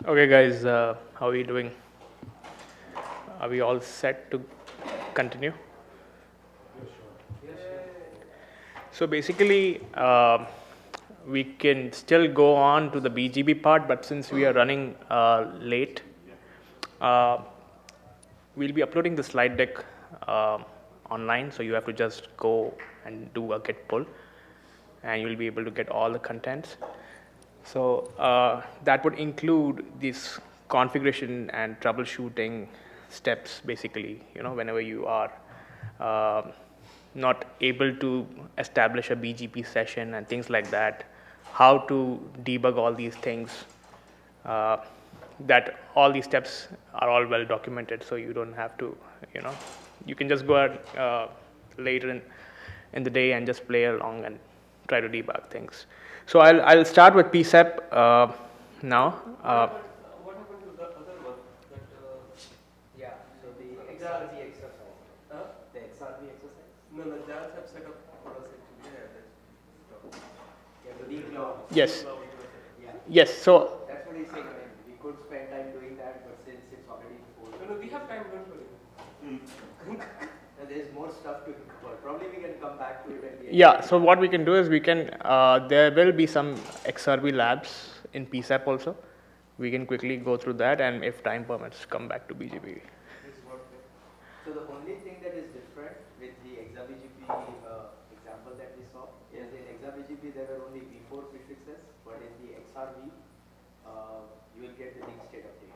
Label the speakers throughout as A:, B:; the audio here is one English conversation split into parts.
A: Okay, guys, how are you doing? Are we all set to continue? So basically, we can still go on to the BGP part, but since we are running late, uh, we'll be uploading the slide deck online. So you have to just go and do a git pull, and you'll be able to get all the contents. So that would include this configuration and troubleshooting steps, basically, whenever you are uh, not able to establish a BGP session and things like that, how to debug all these things, uh, that all these steps are all well documented, so you don't have to, you can just go out later in the day and just play along and try to debug things. So I'll start with PCEP now.
B: What happened to the other one? That,
C: Yeah, so the XRV exercise.
B: huh?
C: The XRV exercise?
B: No, Giles have set up for us actually.
C: Yeah, the declaw.
A: Yes.
C: Yeah.
A: Yes. So
C: That's what he's saying. I mean, we could spend time doing that, but since it's already full.
B: No, we have time, don't worry.
C: And there's more stuff to cover. Probably we can come back to it at the end.
A: yeah. So what we can do is we can. There will be some XRV labs in PCEP also. We can quickly go through that, and if time permits, come back to BGP.
C: So the only thing that is different with the XRBGP example that we saw is in XRBGP there were only V4 prefixes, but in the XRV you will get the link state update.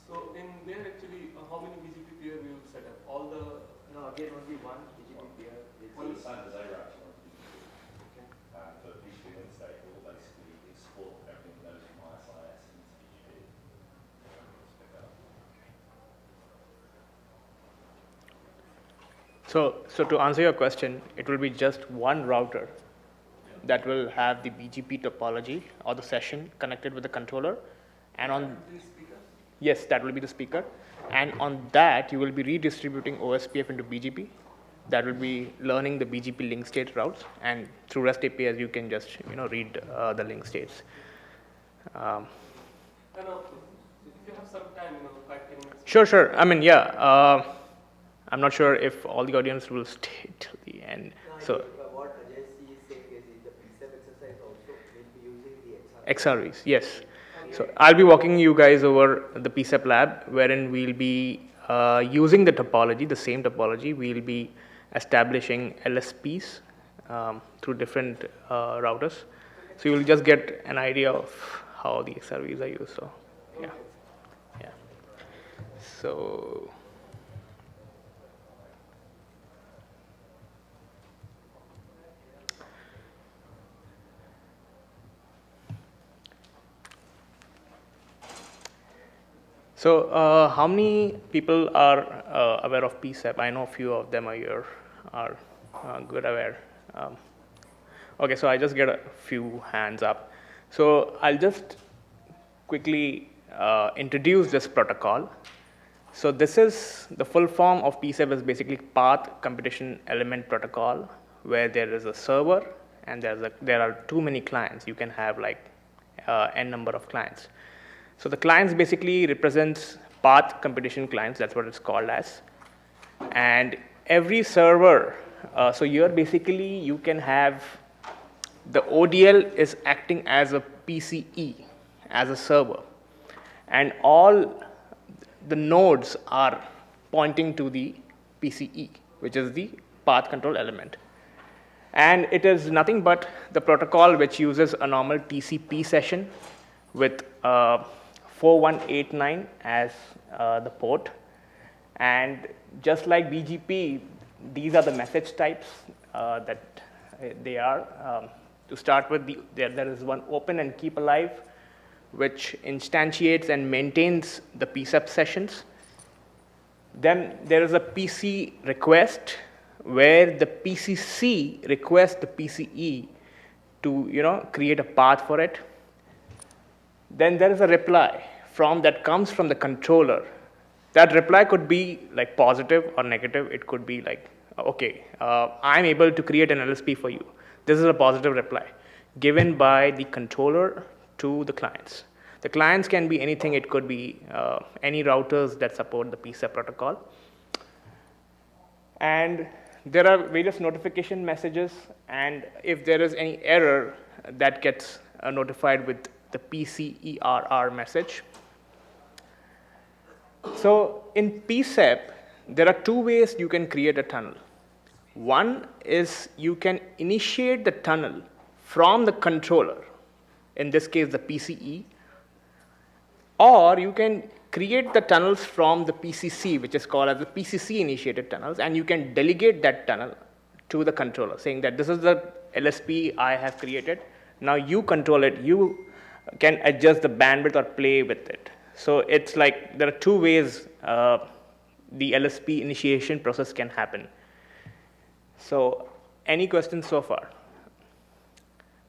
B: So in there actually, how many BGP peer we will set up? All the
C: No, again only one BGP peer.
B: Only
D: Same as ARAX one. For BGP Wednesday, we'll basically export everything that goes from ISIS into BGP.
A: So to answer your question, it will be just one router that will have the BGP topology or the session connected with the controller, and on
B: three speakers.
A: yes, that will be the speaker, and on that you will be redistributing OSPF into BGP. That will be learning the BGP link state routes, and through REST APIs you can just read the link states.
B: And if you have some time, 5-10 minutes.
A: Sure. I mean, yeah. I'm not sure if all the audience will stay till the end.
C: No, I
A: So
C: think what Ajay is saying is in the PCEP exercise also we'll be using the XRV.
A: XRVs, yes. So I'll be walking you guys over the PCEP lab, wherein we'll be using the topology, the same topology. We'll be establishing LSPs through different routers. So you'll just get an idea of how the XRVs are used. So, yeah. So. So, how many people are aware of PCEP? I know a few of them are here, are good aware. Okay, so I just get a few hands up. So, I'll just quickly introduce this protocol. So, this is the full form of PCEP is basically Path Computation Element Protocol, where there is a server and there are too many clients. You can have like n number of clients. So the clients basically represents path computation clients, that's what it's called as. And every server, so here basically you can have the ODL is acting as a PCE, as a server. And all the nodes are pointing to the PCE, which is the path control element. And it is nothing but the protocol which uses a normal TCP session with 4189 as the port. And just like BGP, these are the message types that they are. To start with, there is one open and keep alive, which instantiates and maintains the PCEP sessions. Then there is a PC request, where the PCC requests the PCE to create a path for it. Then there is a reply that comes from the controller. That reply could be like positive or negative. It could be like, okay, I'm able to create an LSP for you. This is a positive reply given by the controller to the clients. The clients can be anything. It could be any routers that support the PCEP protocol. And there are various notification messages, and if there is any error, that gets notified with the PCERR message. So in PCEP, there are two ways you can create a tunnel. One is you can initiate the tunnel from the controller, in this case the PCE, or you can create the tunnels from the PCC, which is called as the PCC-initiated tunnels, and you can delegate that tunnel to the controller, saying that this is the LSP I have created. Now you control it. You can adjust the bandwidth or play with it. So it's like there are two ways the LSP initiation process can happen. So any questions so far?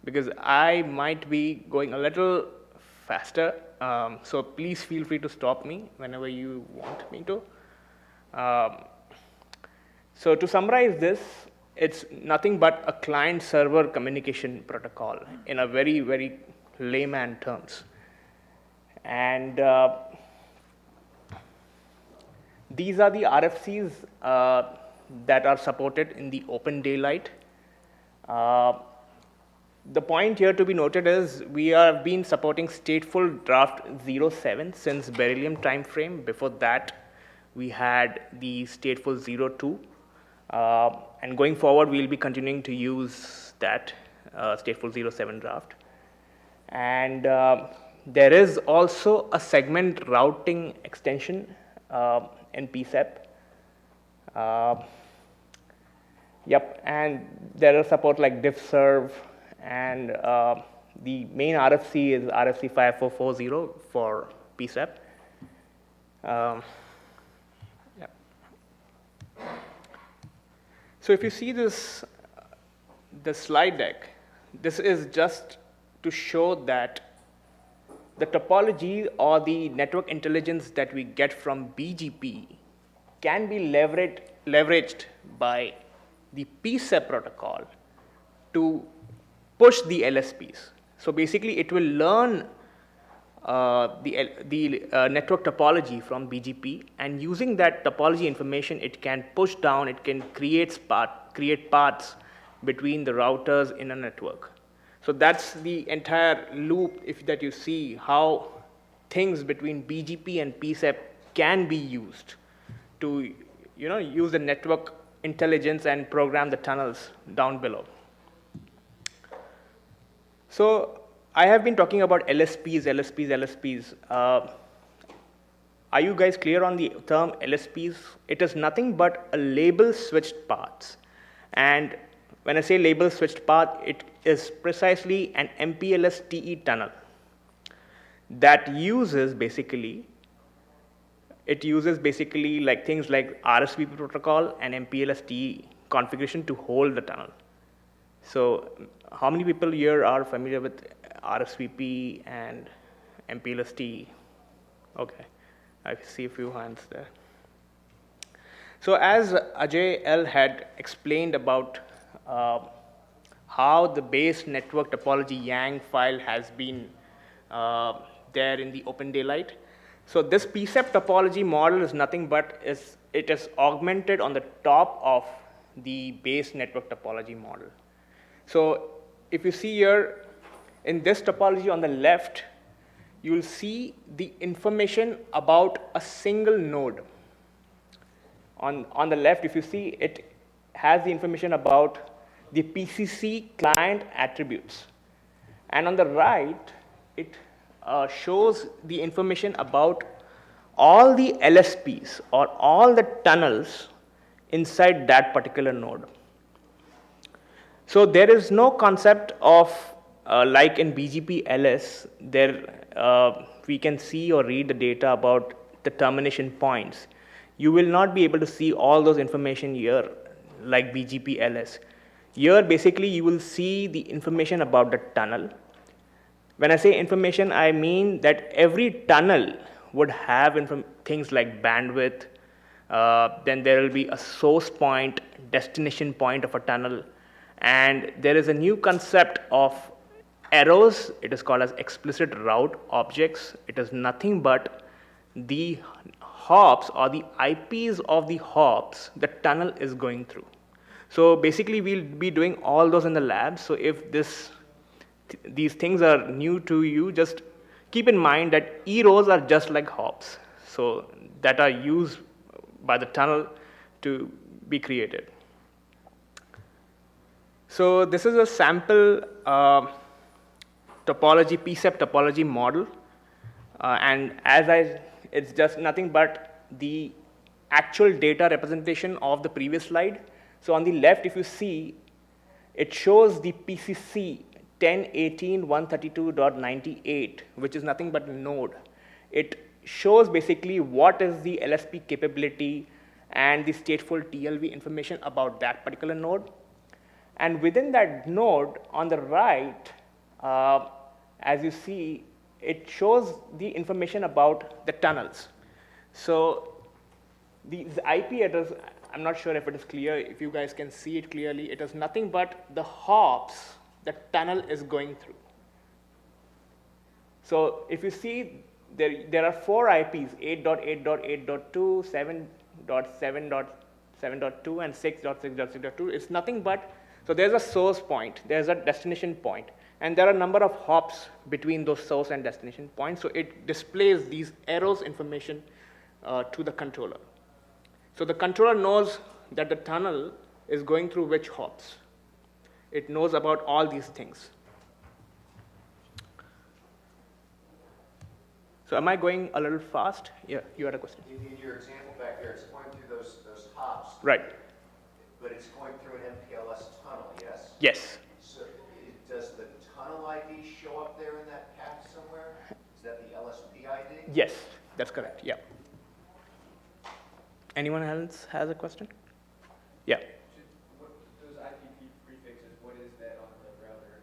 A: Because I might be going a little faster, so please feel free to stop me whenever you want me to. So to summarize this, it's nothing but a client-server communication protocol in a very, very layman terms. And these are the RFCs that are supported in the OpenDaylight. The point here to be noted is we have been supporting stateful draft 07 since Beryllium timeframe. Before that, we had the stateful 02. And going forward, we'll be continuing to use that stateful 07 draft. And there is also a segment routing extension in PCEP. And there is support like diffserv, and the main RFC is RFC 5440 for PCEP. So if you see this, the slide deck, this is just to show that the topology or the network intelligence that we get from BGP can be leveraged by the PCEP protocol to push the LSPs. So basically, it will learn the network topology from BGP, and using that topology information, it can push down, it can create paths between the routers in a network. So that's the entire loop that you see how things between BGP and PCEP can be used to use the network intelligence and program the tunnels down below. So I have been talking about LSPs. Are you guys clear on the term LSPs? It is nothing but a label switched paths. And when I say label switched path, it is precisely an MPLS-TE tunnel that uses basically like things like RSVP protocol and MPLS-TE configuration to hold the tunnel. So how many people here are familiar with RSVP and MPLS-TE? Okay, I see a few hands there. So as Ajay L had explained about how the base network topology Yang file has been there in the OpenDaylight. So this PCEP topology model is nothing but it is augmented on the top of the base network topology model. So if you see here, in this topology on the left, you will see the information about a single node. On the left, if you see, it has the information about the PCC client attributes. And on the right, it shows the information about all the LSPs or all the tunnels inside that particular node. So there is no concept of like in BGP LS, we can see or read the data about the termination points. You will not be able to see all those information here like BGP LS. Here, basically, you will see the information about the tunnel. When I say information, I mean that every tunnel would have things like bandwidth, then there will be a source point, destination point of a tunnel, and there is a new concept of arrows, it is called as explicit route objects. It is nothing but the hops or the IPs of the hops the tunnel is going through. So basically, we'll be doing all those in the lab. So if these things are new to you, just keep in mind that E-rows are just like hops, so that are used by the tunnel to be created. So this is a sample topology, PCEP topology model, and it's just nothing but the actual data representation of the previous slide. So on the left, if you see, it shows the PCC 10.18.132.98, which is nothing but a node. It shows basically what is the LSP capability and the stateful TLV information about that particular node. And within that node, on the right, as you see, it shows the information about the tunnels. So the IP address, I'm not sure if it is clear, if you guys can see it clearly, it is nothing but the hops the tunnel is going through. So if you see, there are 4 IPs, 8.8.8.2, 7.7.7.2, and 6.6.6.2. It's nothing but, so there's a source point, there's a destination point, and there are a number of hops between those source and destination points. So it displays these arrows information to the controller. So the controller knows that the tunnel is going through which hops. It knows about all these things. So am I going a little fast? Yeah, you had a question.
E: In your example back there, it's going through those hops.
A: Right.
E: But it's going through an MPLS tunnel, yes?
A: Yes.
E: So does the tunnel ID show up there in that path somewhere? Is that the LSP ID?
A: Yes, that's correct. Yeah. Anyone else has a question? Yeah.
B: Those IPP prefixes, what is that on the router?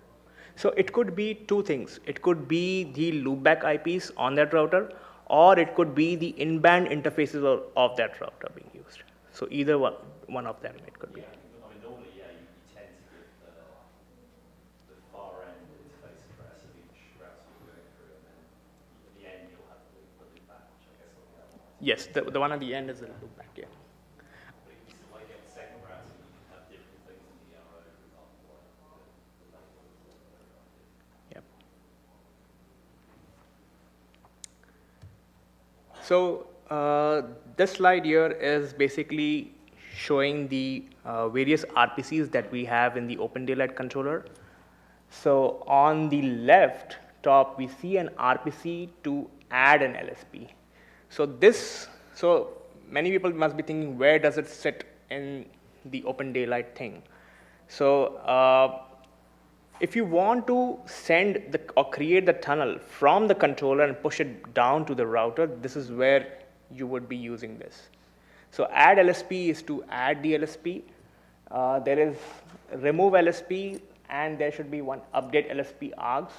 A: So it could be 2 things. It could be the loopback IPs on that router, or it could be the in-band interfaces of that router being used. So either one of them it could be.
D: Yeah, I mean, normally, yeah, you tend to give the far end interface address of each route you're going through, and then at the end you'll have the loopback, which I guess will be that one.
A: Yes, the one at the end is the loopback, yeah.
D: But if you still like get second routing, you can have different things in the arrow, for example, like the labels or whatever.
A: Yep. So this slide here is basically showing the various RPCs that we have in the OpenDaylight controller. So on the left top, we see an RPC to add an LSP. So many people must be thinking, where does it sit in the OpenDaylight thing? So if you want to send or create the tunnel from the controller and push it down to the router, this is where you would be using this. So add LSP is to add the LSP. There is remove LSP, and there should be one update LSP args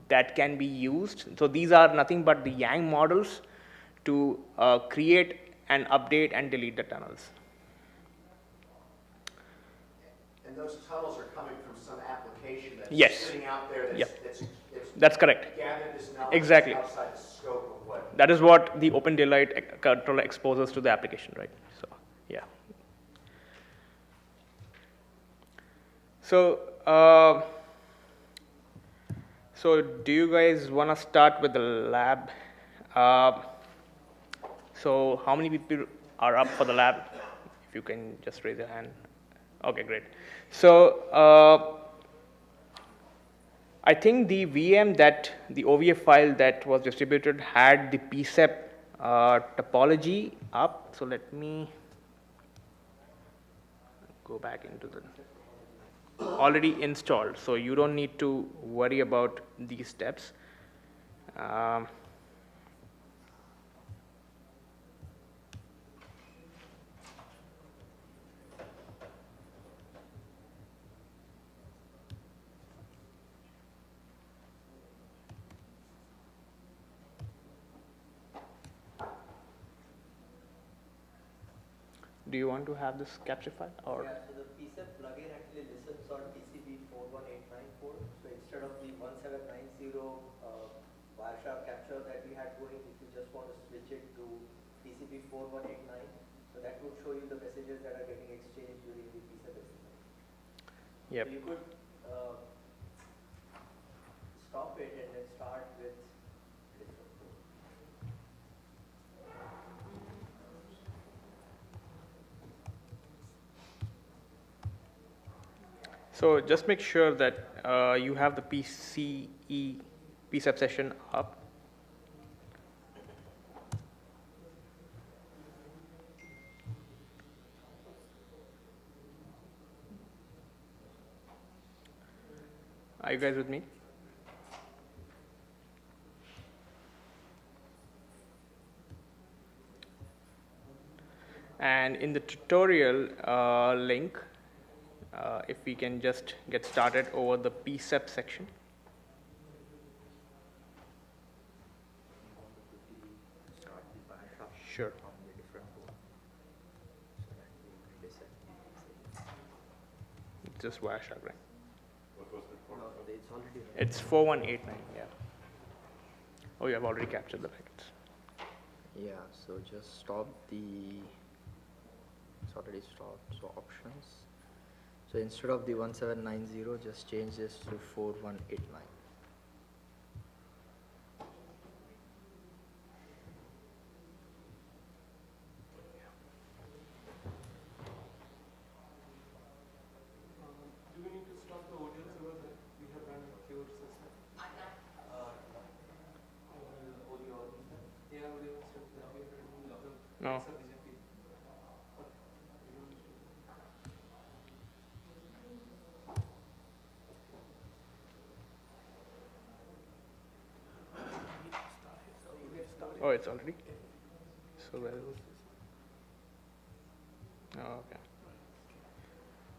A: that can be used. So these are nothing but the Yang models to create and update and delete the tunnels.
E: And those tunnels are coming from some application that's
A: Yes.
E: sitting out there that's,
A: Yep.
E: that's
A: That's correct.
E: gathered this knowledge
A: Exactly.
E: outside the scope of what.
A: That is what the OpenDaylight controller exposes to the application, right? So, yeah. So do you guys want to start with the lab? So how many people are up for the lab? If you can just raise your hand. Okay, great. So I think the VM that, the OVF file that was distributed had the PCEP topology up. So let me go back into the, already installed. So you don't need to worry about these steps. Do you want to have this capture file or?
C: Yeah, so the PCEP plugin actually listens on TCP 41894. So instead of be 4189. So that would show you the messages that are getting exchanged during the PCEP exercise.
A: Yep.
C: So you could stop it and then start with different code.
A: So just make sure that you have the PCEP session up. Are you guys with me? And in the tutorial link, if we can just get started over the PCEP section.
C: Start the bash up
A: Sure.
C: on the different code. So that we listen.
A: Just Wireshark, right?
C: No, it's already running.
A: It's 4189, yeah. Oh, you have already captured the packets.
C: Yeah, so just stop the, it's already stopped, so options. So instead of the 1790, just change this to 4189.
B: Do we need to stop the ODL server that we have run a pure system? Yeah, ODL system that we have run the
A: No.
B: BGP.
A: Oh, it's already? So well. Oh, okay.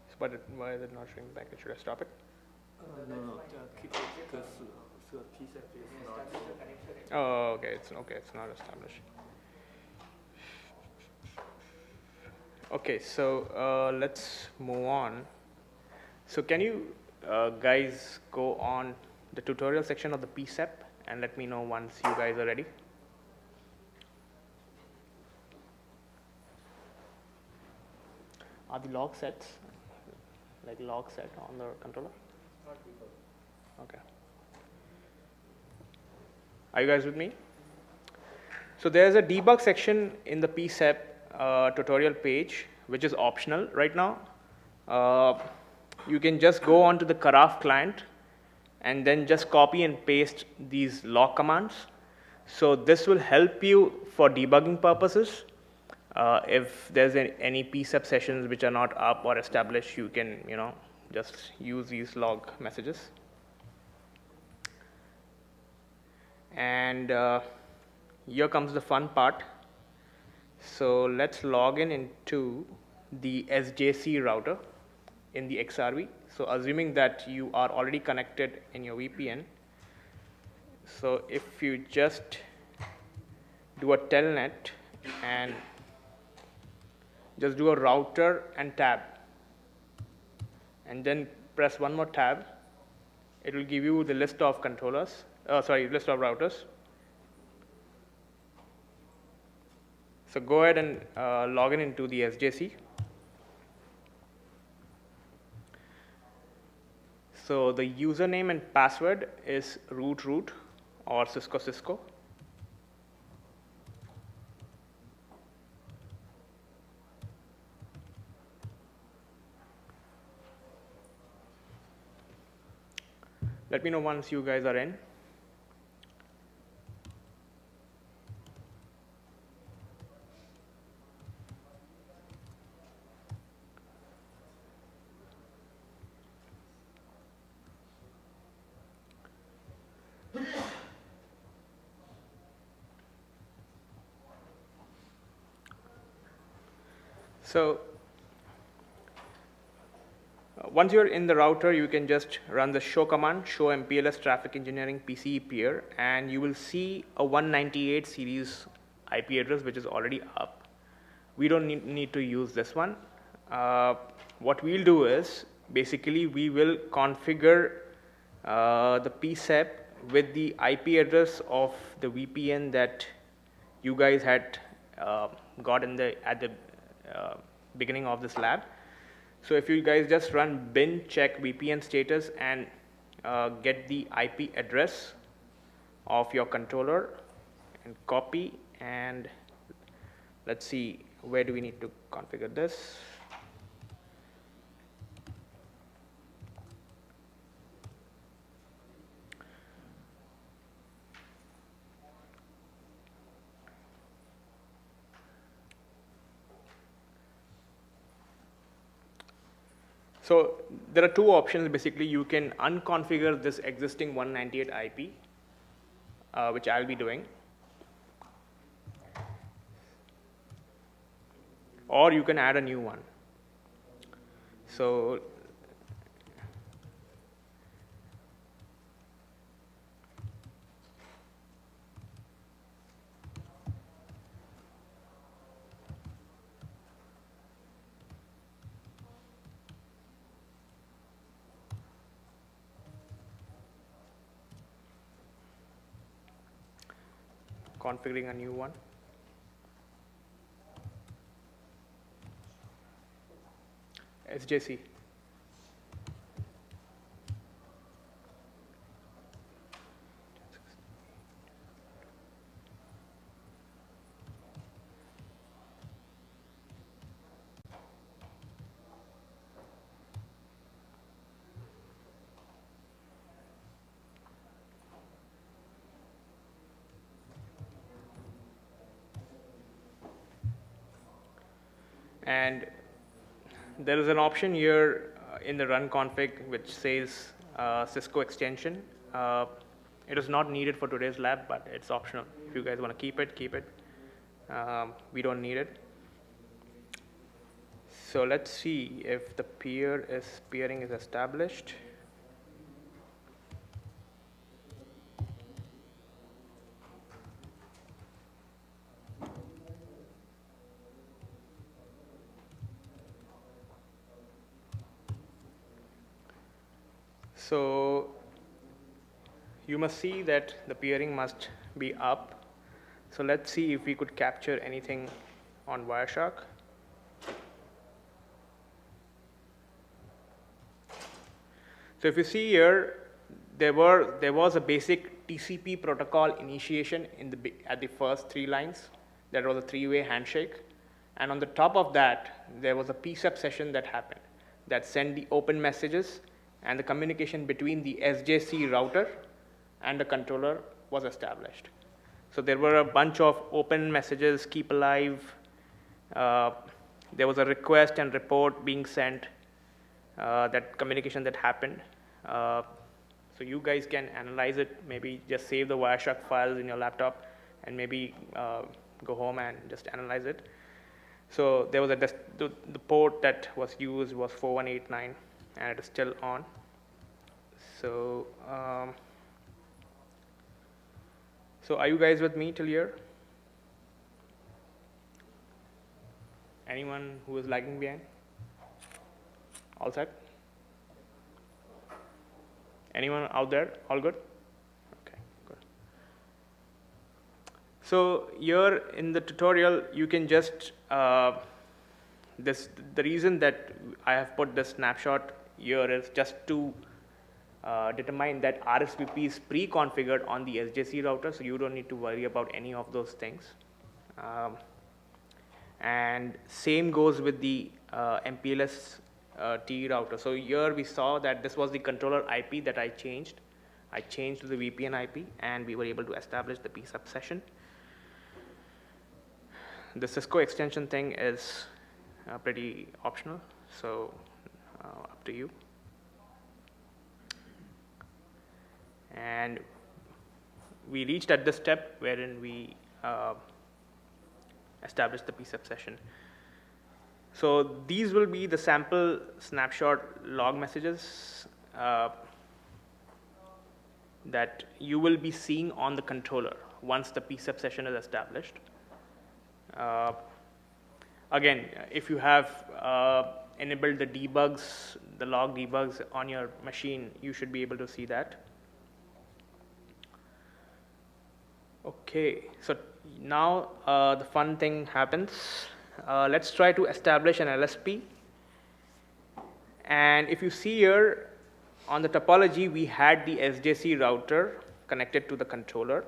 A: So, but why is it not showing the packet? Should I stop it?
B: No, keep it because PCEP is not.
A: Oh, okay. It's not established. Okay, so let's move on. So can you guys go on the tutorial section of the PCEP and let me know once you guys are ready? Are the log sets, like log set on the controller? Okay. Are you guys with me? So there's a debug section in the PCEP tutorial page, which is optional right now. You can just go onto the Karaf client and then just copy and paste these log commands. So this will help you for debugging purposes. If there's any PCEP sessions which are not up or established, you can, just use these log messages. And here comes the fun part. So let's log in into the SJC router in the XRV. So assuming that you are already connected in your VPN. So if you just do a telnet and just do a router and tab, and then press one more tab, it will give you the list of controllers, list of routers. So go ahead and log in into the SJC. So the username and password is root or Cisco. Let me know once you guys are in. So once you're in the router, you can just run the show command, show MPLS traffic engineering PCE peer, and you will see a 198 series IP address which is already up. We don't need to use this one. What we'll do is basically we will configure the PCEP with the IP address of the VPN that you guys had got in at the beginning of this lab. So if you guys just run bin check VPN status and get the IP address of your controller and copy, and let's see, where do we need to configure this? So there are two options. Basically, you can unconfigure this existing 198 IP, which I'll be doing, or you can add a new one. So configuring a new one. SJC. And there is an option here in the run config which says Cisco extension. It is not needed for today's lab, but it's optional. If you guys want to keep it, keep it. We don't need it. So let's see if the peering is established. So you must see that the peering must be up. So let's see if we could capture anything on Wireshark. So if you see here, there was a basic TCP protocol initiation at the first 3 lines. There was a 3-way handshake. And on the top of that, there was a PCEP session that happened that sent the open messages, and the communication between the SJC router and the controller was established. So there were a bunch of open messages, keep alive. There was a request and report being sent, that communication that happened. So you guys can analyze it, maybe just save the Wireshark files in your laptop and maybe go home and just analyze it. So there was the port that was used was 4189, and it is still on. So, so are you guys with me till here? Anyone who is lagging behind? All set? Anyone out there? All good? Okay, good. So here in the tutorial, you can just, the reason that I have put this snapshot here is just to determine that RSVP is pre-configured on the SJC router, so you don't need to worry about any of those things. And same goes with the MPLS-TE router. So here we saw that this was the controller IP that I changed. I changed to the VPN IP, and we were able to establish the PCEP session. The Cisco extension thing is pretty optional, so up to you. And we reached at this step wherein we established the PCEP session. So these will be the sample snapshot log messages that you will be seeing on the controller once the PCEP session is established. Again, if you have enabled the debugs, the log debugs on your machine, you should be able to see that. Okay, so now the fun thing happens. Let's try to establish an LSP. And if you see here on the topology, we had the SJC router connected to the controller.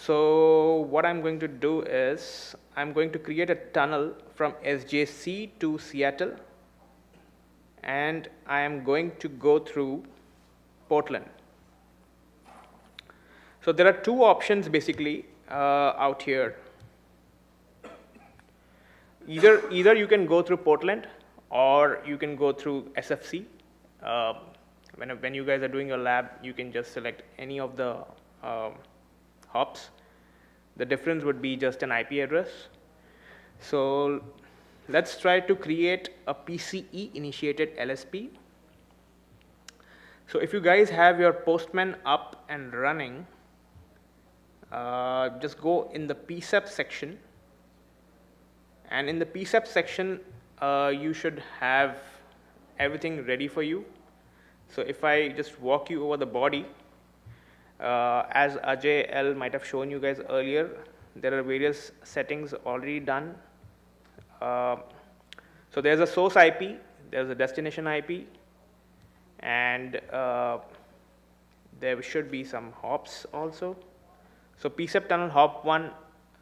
A: So what I'm going to do is I'm going to create a tunnel from SJC to Seattle, and I am going to go through Portland. So there are two options basically out here. Either you can go through Portland or you can go through SFC. When you guys are doing your lab, you can just select any of the hops. The difference would be just an IP address. So let's try to create a PCE-initiated LSP. So if you guys have your Postman up and running, just go in the PCEP section, and in the PCEP section you should have everything ready for you. So if I just walk you over the body, as Ajay L might have shown you guys earlier, there are various settings already done. So there's a source IP, there's a destination IP, and there should be some hops also. So PCEP tunnel hop 1,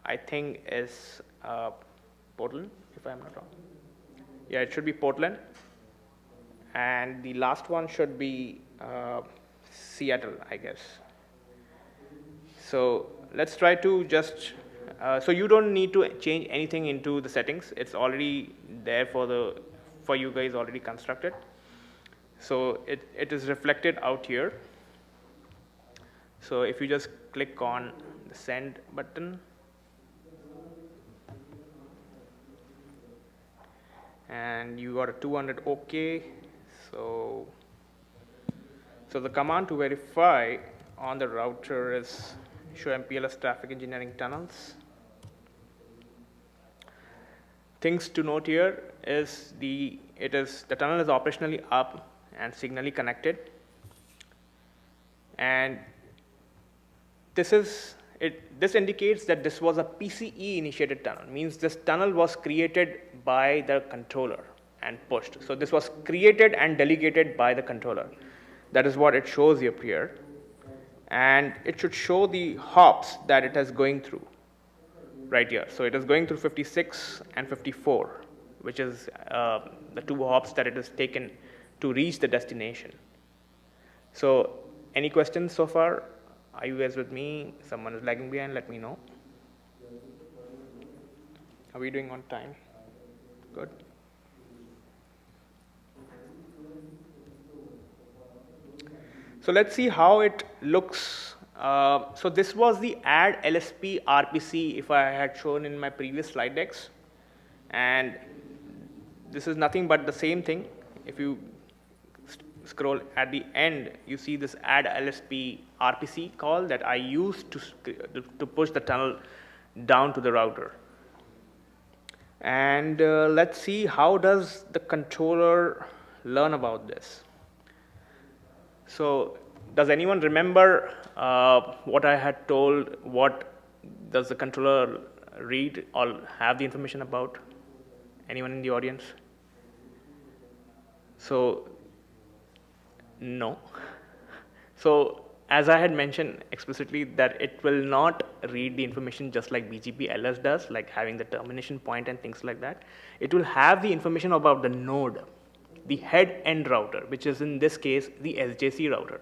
A: I think, is Portland, if I'm not wrong. Yeah, it should be Portland. And the last one should be Seattle, I guess. So let's try to just, so you don't need to change anything into the settings. It's already there for you guys already constructed. So it is reflected out here. So if you just click on the send button, and you got a 200 OK. So the command to verify on the router is show MPLS traffic engineering tunnels. Things to note here is the tunnel is operationally up and signally connected, and this indicates that this was a PCE-initiated tunnel. Means this tunnel was created by the controller and pushed. So this was created and delegated by the controller. That is what it shows up here, and it should show the hops that it is going through right here. So it is going through 56 and 54, which is the two hops that it has taken to reach the destination. So any questions so far? Are you guys with me? Someone is lagging behind, let me know. Are we doing on time? Good. So let's see how it looks. So this was the add LSP RPC if I had shown in my previous slide decks. And this is nothing but the same thing. If you scroll at the end, you see this add LSP RPC call that I used to push the tunnel down to the router. And let's see how does the controller learn about this. So does anyone remember what I had told? What does the controller read or have the information about? Anyone in the audience? So no. So as I had mentioned explicitly that it will not read the information just like BGP LS does, like having the termination point and things like that. It will have the information about the node, the head-end router, which is in this case the SJC router.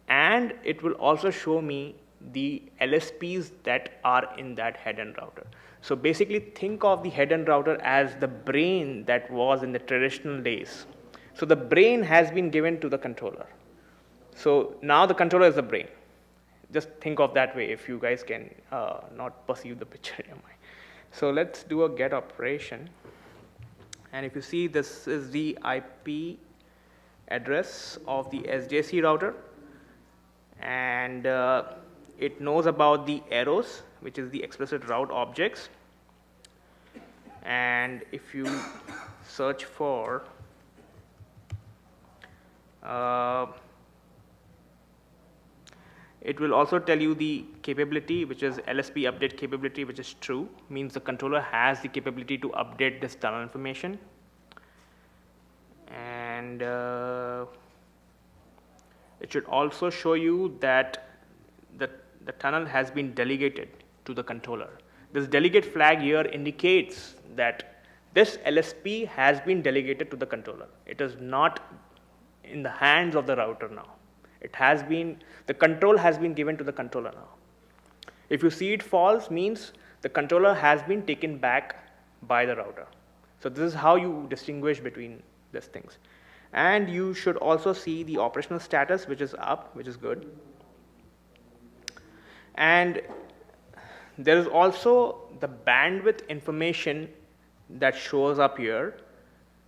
A: And it will also show me the LSPs that are in that head-end router. So basically think of the head-end router as the brain that was in the traditional days. So the brain has been given to the controller. So now the controller is the brain. Just think of that way if you guys can not perceive the picture in your mind. So let's do a get operation. And if you see, this is the IP address of the SJC router. And it knows about the arrows, which is the explicit route objects. And if you search for It will also tell you the capability, which is LSP update capability, which is true, means the controller has the capability to update this tunnel information. And it should also show you that the tunnel has been delegated to the controller. This delegate flag here indicates that this LSP has been delegated to the controller. It is not in the hands of the router now. It has been, the control has been given to the controller now. If you see it false, means the controller has been taken back by the router. So this is how you distinguish between these things. And you should also see the operational status, which is up, which is good. And there is also the bandwidth information that shows up here,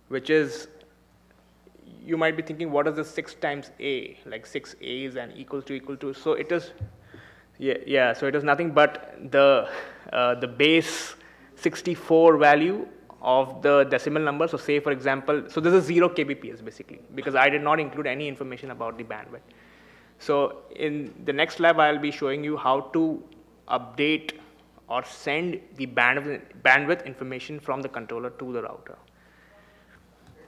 A: which is, you might be thinking, what is the 6 times A, like 6 A's and equal to, so it is, yeah, so it is nothing but the base 64 value of the decimal number. So say for example, so this is 0 kbps basically, because I did not include any information about the bandwidth. So in the next lab, I'll be showing you how to update or send the bandwidth information from the controller to the router.
F: Can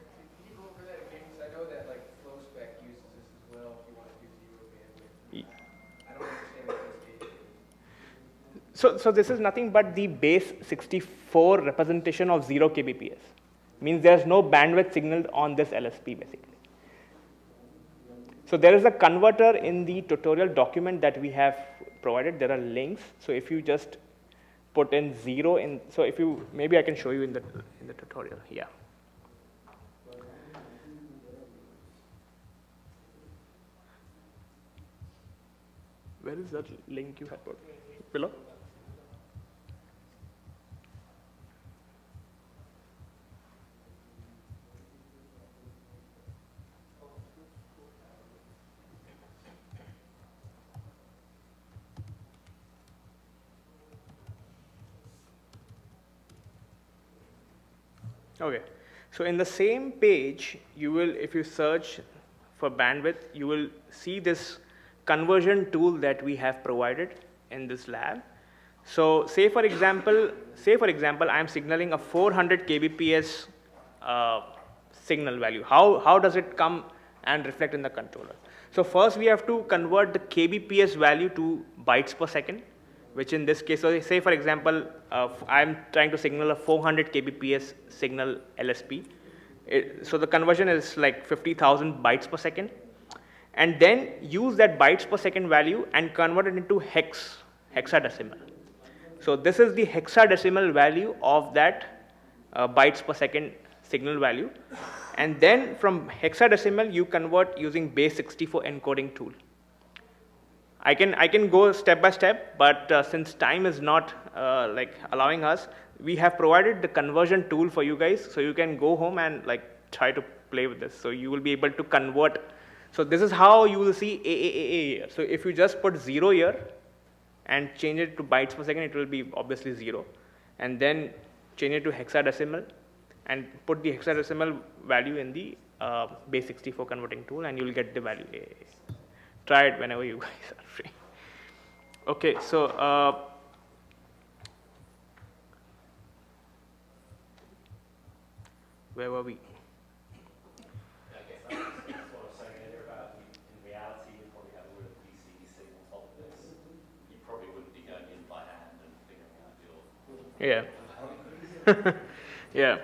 F: you go over that again? Because I know that like FlowSpec uses this as well if you want to do zero bandwidth. I don't understand what this is.
A: So this is nothing but the base 64 representation of 0 kbps. Means there's no bandwidth signal on this LSP basically. So there is a converter in the tutorial document that we have provided. There are links. So if you just put in 0 in, so if you, maybe I can show you in the tutorial. Yeah. Where is that link you had put? Below? Okay, so in the same page, you will, if you search for bandwidth, you will see this conversion tool that we have provided in this lab. So say for example, I am signaling a 400 kbps signal value. How does it come and reflect in the controller? So first we have to convert the kbps value to bytes per second, which in this case, so say for example, I'm trying to signal a 400 kbps signal LSP. So the conversion is like 50,000 bytes per second. And then use that bytes per second value and convert it into hexadecimal. So this is the hexadecimal value of that bytes per second signal value. And then from hexadecimal, you convert using base 64 encoding tool. I can go step by step, but since time is not like allowing us, we have provided the conversion tool for you guys, so you can go home and like try to play with this. So you will be able to convert. So this is how you will see AAAA here. So if you just put 0 here and change it to bytes per second, it will be obviously 0. And then change it to hexadecimal and put the hexadecimal value in the base 64 converting tool, and you will get the value AAA. Try it whenever you guys are free. Okay, so where were we?
D: I guess that's what I was saying earlier about, in reality, you probably have a real PCE signal on top of this. You probably wouldn't be going in by hand and figuring out your...
A: Yeah. Yeah.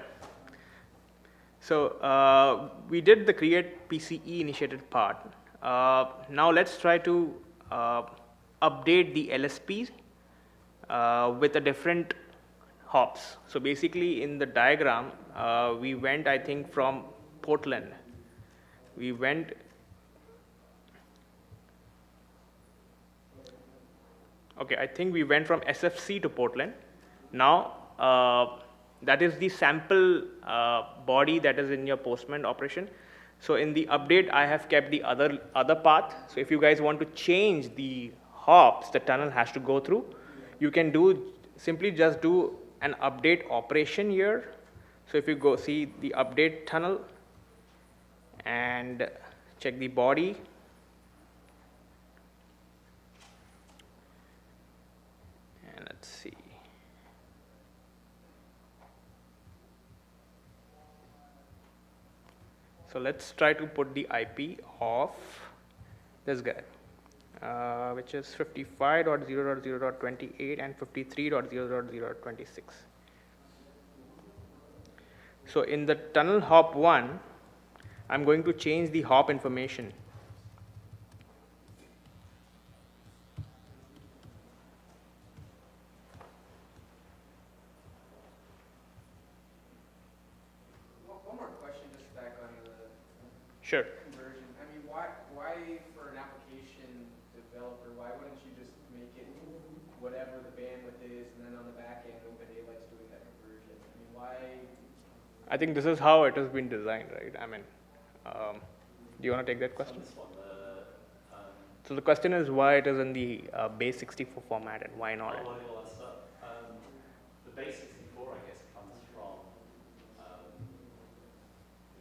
A: So we did the create PCE-initiated part. Now let's try to update the LSPs with a different hops. So basically in the diagram, we went, I think, from Portland. We went, okay, I think we went from SFC to Portland. Now, that is the sample body that is in your postman operation. So in the update, I have kept the other path. So if you guys want to change the hops the tunnel has to go through, you can do, simply just do an update operation here. So if you go see the update tunnel and check the body, let's see. So let's try to put the IP of this guy, which is 55.0.0.28 and 53.0.0.26. So in the tunnel hop 1, I'm going to change the hop information.
F: One more question, just back on the
A: Sure.
F: conversion. I mean, why for an application developer, why wouldn't you just make it whatever the bandwidth is, and then on the back end, OpenDaylight's doing that conversion? I mean, why?
A: I think this is how it has been designed, right? I mean, do you want to take that question?
D: This one,
A: So the question is why it is in the base 64 format and why not?
D: all that stuff. The base 64, I guess, comes from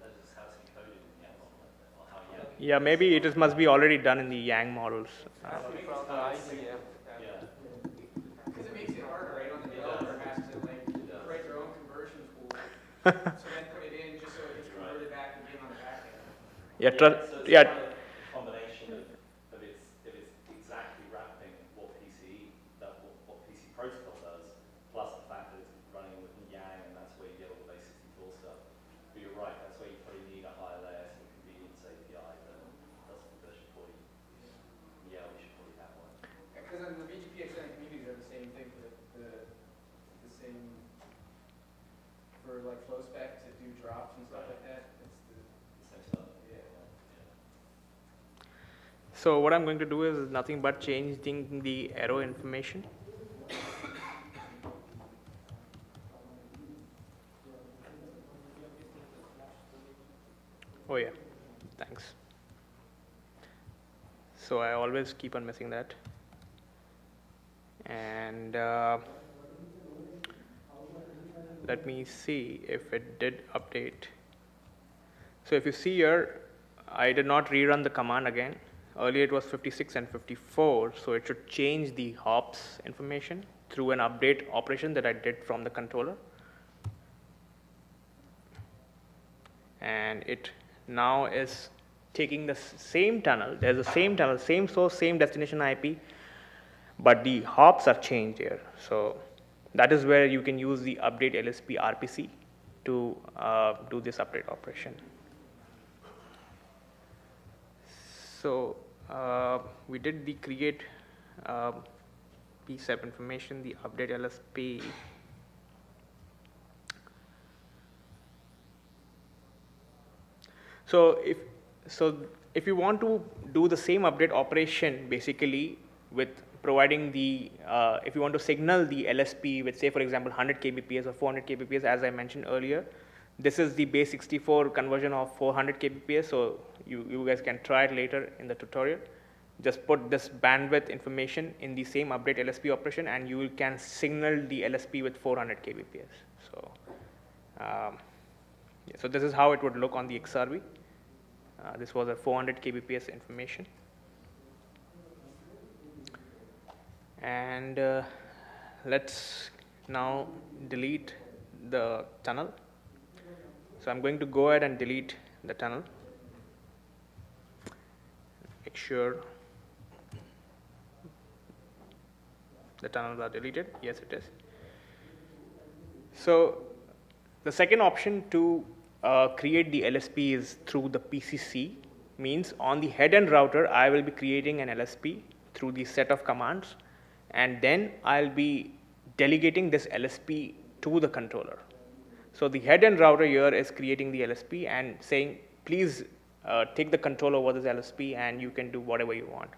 D: that's just how it's encoded in the model, or how
A: Yeah, maybe it is, must be already done in the Yang models.
F: Because it makes it harder, right? On the developer has to like write their own conversion tool, so then put it in just so it gets converted back again on the back end.
A: Yeah,
D: so it's
A: yeah.
D: kind of a combination of it's exactly wrapping what what PC protocol does, plus the fact that it's running with Yang, and that's where you get all the base 64 stuff. But you're right, that's where you probably need a higher layer some convenience API that does the conversion for you. Yeah, we should probably have one.
F: Because in the BGP extended communities are the same thing for the same for like flow spec to do drops and stuff like that. It's the
D: Same stuff.
F: yeah.
A: So what I'm going to do is nothing but changing the arrow information. Oh yeah, thanks. So I always keep on missing that. And let me see if it did update. So if you see here, I did not rerun the command again. Earlier it was 56 and 54, so it should change the hops information through an update operation that I did from the controller. And it now is taking the same tunnel. There's the same tunnel, same source, same destination IP, but the hops are changed here. So that is where you can use the update LSP RPC to do this update operation. So we did the create PCEP information, the update LSP. So if you want to do the same update operation, basically with providing the if you want to signal the LSP with, say, for example, 100 kbps or 400 kbps, as I mentioned earlier, this is the base 64 conversion of 400 kbps. So you guys can try it later in the tutorial. Just put this bandwidth information in the same update LSP operation, and you can signal the LSP with 400 kbps. So yeah, so this is how it would look on the XRV. This was a 400 kbps information. And let's now delete the tunnel. So I'm going to go ahead and delete the tunnel. Make sure the tunnels are deleted. Yes, it is. So the second option to create the LSP is through the PCC. Means on the head-end router, I will be creating an LSP through the set of commands, and then I'll be delegating this LSP to the controller. So the head-end router here is creating the LSP and saying, please take the control over this LSP and you can do whatever you want.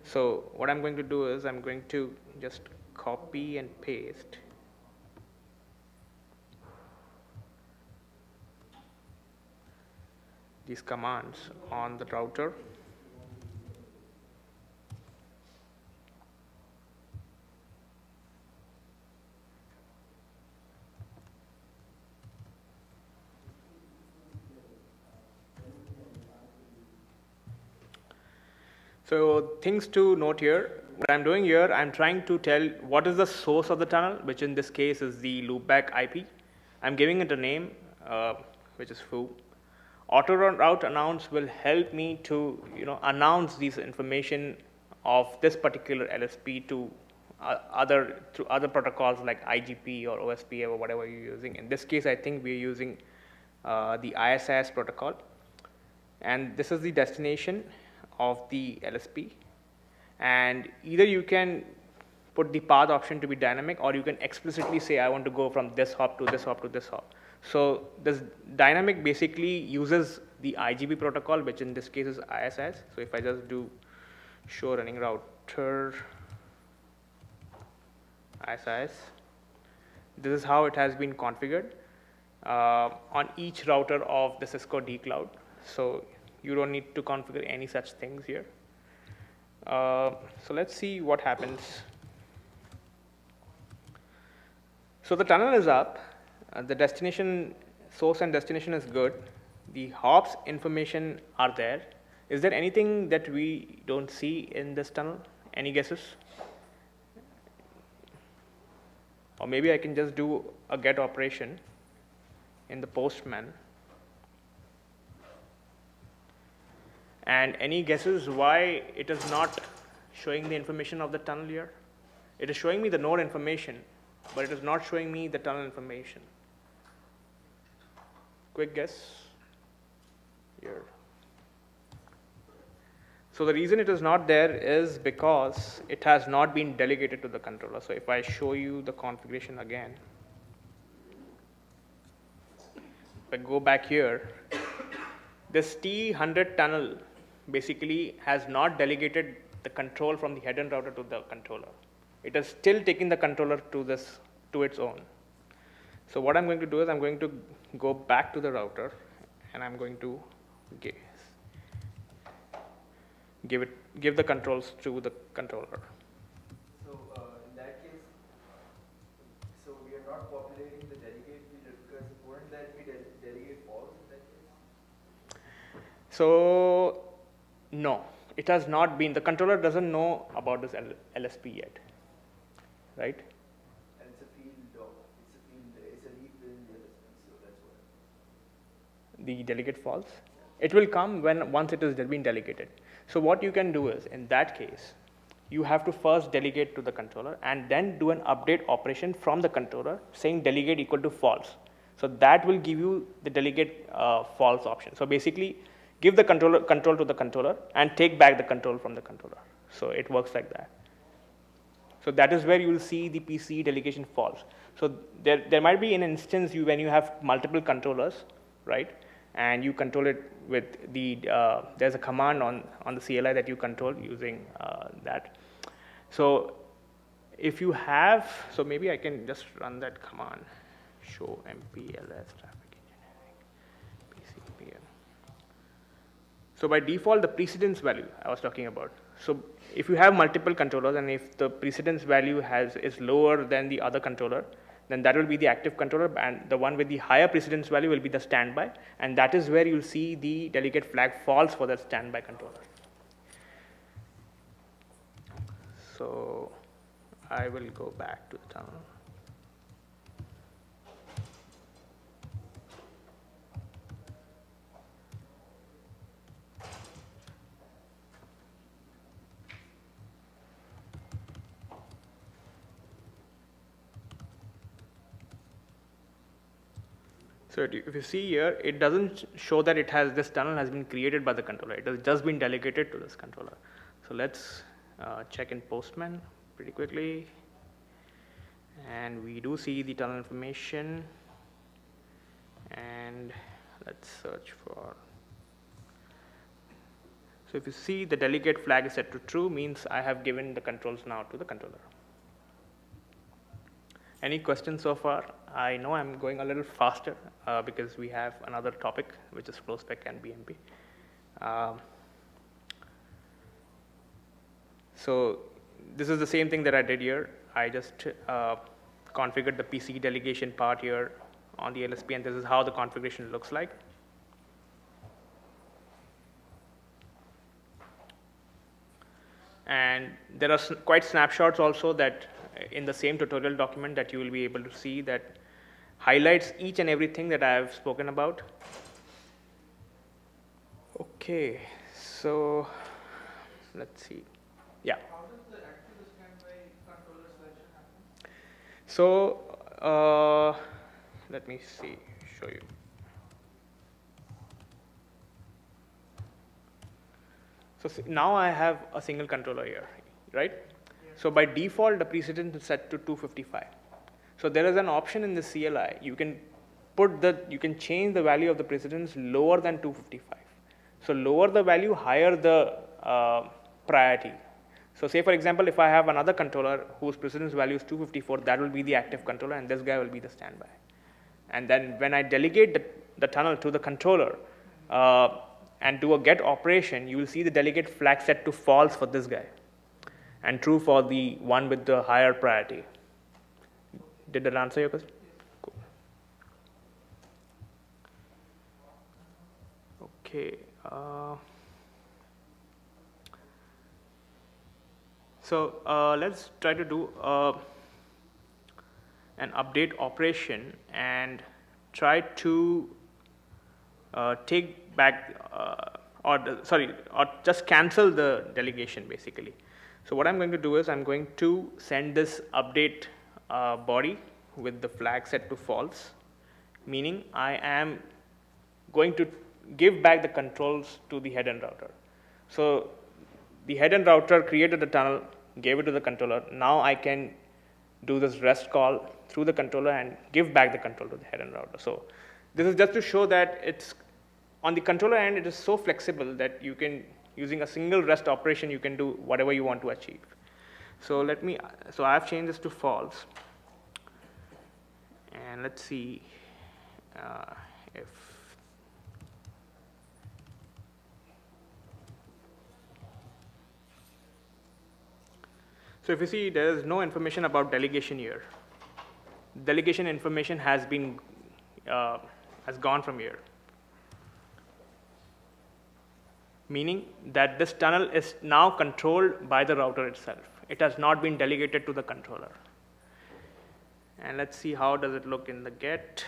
A: So what I'm going to do is I'm going to just copy and paste these commands on the router. So things to note here, what I'm doing here, I'm trying to tell what is the source of the tunnel, which in this case is the loopback IP. I'm giving it a name, which is foo. Auto route announce will help me to announce these information of this particular LSP to other protocols like IGP or OSPF or whatever you're using. In this case, I think we're using the ISIS protocol, and this is the destination of the LSP. And either you can put the path option to be dynamic, or you can explicitly say I want to go from this hop to this hop to this hop. So this dynamic basically uses the IGP protocol, which in this case is ISIS. So if I just do show running router ISIS, this is how it has been configured on each router of the Cisco D Cloud. So you don't need to configure any such things here. So let's see what happens. So the tunnel is up. The destination, source and destination is good. The hops information are there. Is there anything that we don't see in this tunnel? Any guesses? Or maybe I can just do a get operation in the postman. And any guesses why it is not showing the information of the tunnel here? It is showing me the node information, but it is not showing me the tunnel information. Quick guess here. So the reason it is not there is because it has not been delegated to the controller. So if I show you the configuration again, if I go back here, this T100 tunnel basically has not delegated the control from the head end router to the controller. It is still taking the controller to its own. So what I'm going to do is I'm going to go back to the router, and I'm going to give the controls to the controller.
C: So in that case, so we are not populating the delegate field because wouldn't that be delegate false in that case?
A: So no, it has not been. The controller doesn't know about this LSP yet, right?
C: And it's a field, it's a leaf within the LSP, so that's why.
A: The delegate false. It will come once it is been delegated. So what you can do is, in that case, you have to first delegate to the controller and then do an update operation from the controller saying delegate equal to false. So that will give you the delegate false option. So basically, give the control to the controller and take back the control from the controller. So it works like that. So that is where you will see the PCE delegation false. So there might be an instance when you have multiple controllers, right? And you control it with the, there's a command on the CLI that you control using that. So if you have, so maybe I can just run that command, show MPLS traffic engineering, PCE-P. So by default, the precedence value I was talking about. So if you have multiple controllers and if the precedence value is lower than the other controller, then that will be the active controller, and the one with the higher precedence value will be the standby, and that is where you'll see the delegate flag false for the standby controller. So I will go back to the tunnel. So if you see here, it doesn't show that this tunnel has been created by the controller. It has just been delegated to this controller. So let's check in Postman pretty quickly. And we do see the tunnel information. And let's search for. So if you see the delegate flag is set to true, means I have given the controls now to the controller. Any questions so far? I know I'm going a little faster because we have another topic, which is flow spec and BMP. So this is the same thing that I did here. I just configured the PCE delegation part here on the LSP, and this is how the configuration looks like. And there are quite snapshots also that in the same tutorial document that you will be able to see that highlights each and everything that I have spoken about. Okay, so let's see. Yeah.
F: How does the active standby controller selection happen?
A: So let me see, show you. So now I have a single controller here, right?
F: Yeah.
A: So by default, the precedence is set to 255. So there is an option in the CLI. You can change the value of the precedence lower than 255. So lower the value, higher the priority. So say for example, if I have another controller whose precedence value is 254, that will be the active controller and this guy will be the standby. And then when I delegate the tunnel to the controller and do a get operation, you will see the delegate flag set to false for this guy and true for the one with the higher priority. Did that answer your question? Cool. Okay. So let's try to do an update operation and try to take back or just cancel the delegation basically. So what I'm going to do is I'm going to send this update body with the flag set to false, meaning I am going to give back the controls to the head end router. So the head end router created the tunnel, gave it to the controller. Now I can do this REST call through the controller and give back the control to the head end router. So this is just to show that it's on the controller end, it is so flexible that you can, using a single REST operation, you can do whatever you want to achieve. So so I've changed this to false. And let's see if so if you see, there is no information about delegation here. Delegation information has been has gone from here, meaning that this tunnel is now controlled by the router itself. It has not been delegated to the controller. And let's see how does it look in the get.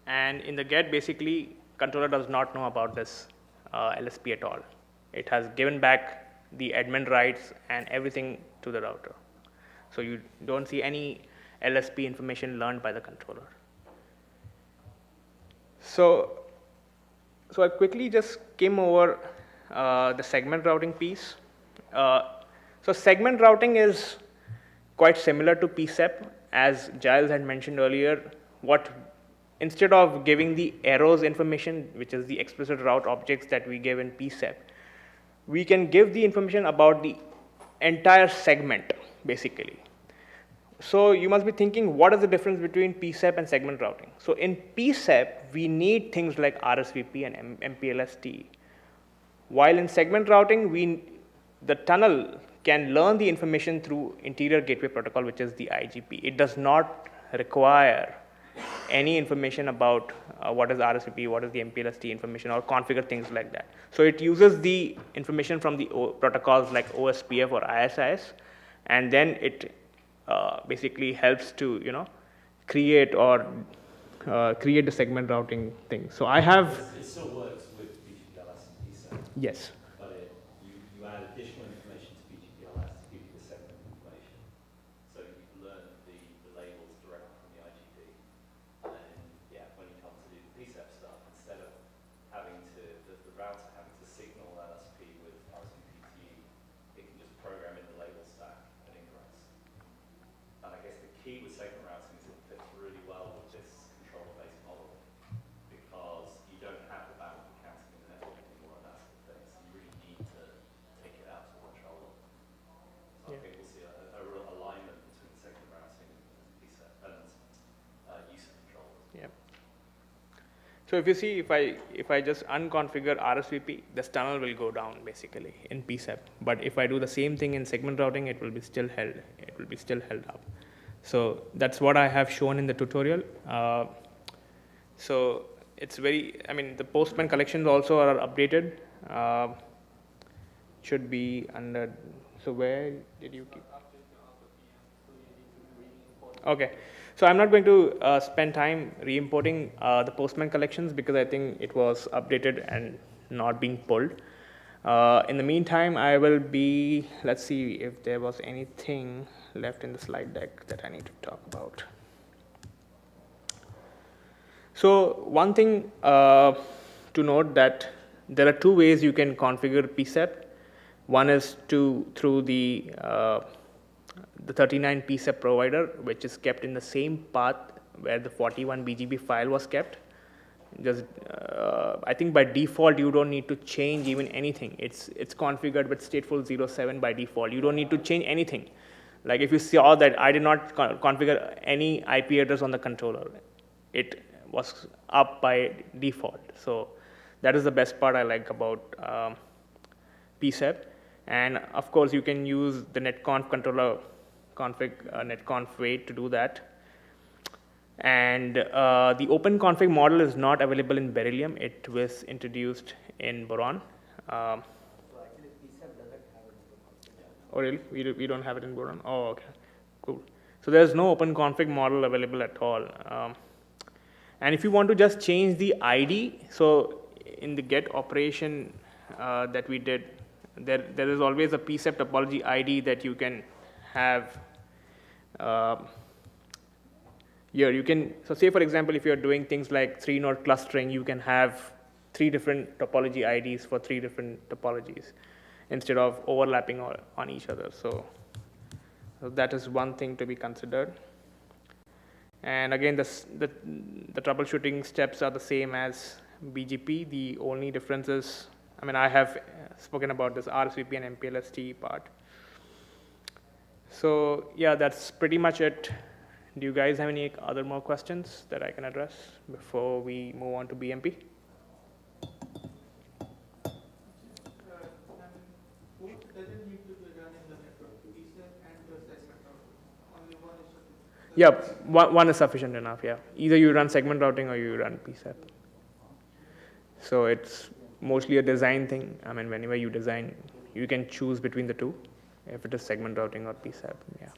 A: And in the get, basically, controller does not know about this LSP at all. It has given back the admin rights and everything to the router. So you don't see any LSP information learned by the controller. So I quickly just came over the segment routing piece. So segment routing is quite similar to PCEP, as Giles had mentioned earlier. Instead of giving the arrows information, which is the explicit route objects that we give in PCEP, we can give the information about the entire segment, basically. So you must be thinking, what is the difference between PCEP and segment routing? So in PCEP, we need things like RSVP and MPLS-TE. While in segment routing, the tunnel can learn the information through interior gateway protocol, which is the IGP. It does not require any information about what is RSVP, what is the MPLS-TE information, or configure things like that. So it uses the information from the protocols like OSPF or ISIS, and then it basically helps to create the segment routing thing. So I have
D: It still works with BGPLS and PCEP.
A: Yes.
D: But you add additional information to BGPLS to give you the segment information. So you can learn the labels directly from the IGP. And then, when you come to do the PCEP stuff, instead of having the router having to signal LSP with RSVP, it can just program in the label stack and ingress. And I guess the key with segment routing is it fits really well with this controller-based model, because you don't have the bandwidth accounting in the network anymore and that sort of thing. So you really need to take it out to the controller. So I think we'll see a real alignment between segment routing and PCEP and use of controllers.
A: Yeah. So if you see, if I just unconfigure RSVP, this tunnel will go down basically in PCEP. But if I do the same thing in segment routing, it will be still held. It will be still held up. So that's what I have shown in the tutorial. So it's very, I mean, the postman collections also are updated. Should be under, so where did you keep? Okay, so I'm not going to spend time re-importing the postman collections because I think it was updated and not being pulled. In the meantime, I will be, let's see if there was anything left in the slide deck that I need to talk about. So one thing to note that there are two ways you can configure PCEP. One is through the 39 PCEP provider, which is kept in the same path where the 41 BGP file was kept. Just I think by default you don't need to change even anything. It's configured with stateful 07 by default. You don't need to change anything. Like if you saw that I did not configure any IP address on the controller, it was up by default. So that is the best part I like about PCEP. And of course, you can use the NetConf controller config NetConf way to do that. And the open config model is not available in Beryllium. It was introduced in Boron.
C: So actually PCEP doesn't have an open config.
A: Oh really? We don't have it in Boron? Oh, okay, cool. So there's no open config model available at all. And if you want to just change the ID, so in the get operation that we did, there is always a PCEP topology ID that you can have. Here you can, so say for example, if you're doing things like 3-node clustering, you can have 3 different topology IDs for 3 different topologies instead of overlapping on each other. So that is one thing to be considered. And again, the troubleshooting steps are the same as BGP. The only difference is, I mean, I have spoken about this RSVP and MPLS-TE part. So yeah, that's pretty much it. Do you guys have any other more questions that I can address before we move on to BMP?
G: Both doesn't need to be run in the network, PCEP and the segment routing. Only one is sufficient.
A: Yeah, one is sufficient enough, yeah. Either you run segment routing or you run PCEP. So it's mostly a design thing. I mean, whenever you design, you can choose between the two, if it is segment routing or PCEP, yeah.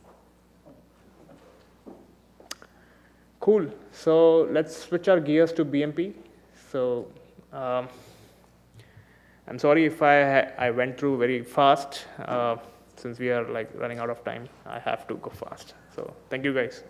A: Cool, so let's switch our gears to BMP. So I'm sorry if I went through very fast. Since we are like running out of time, I have to go fast. So thank you guys.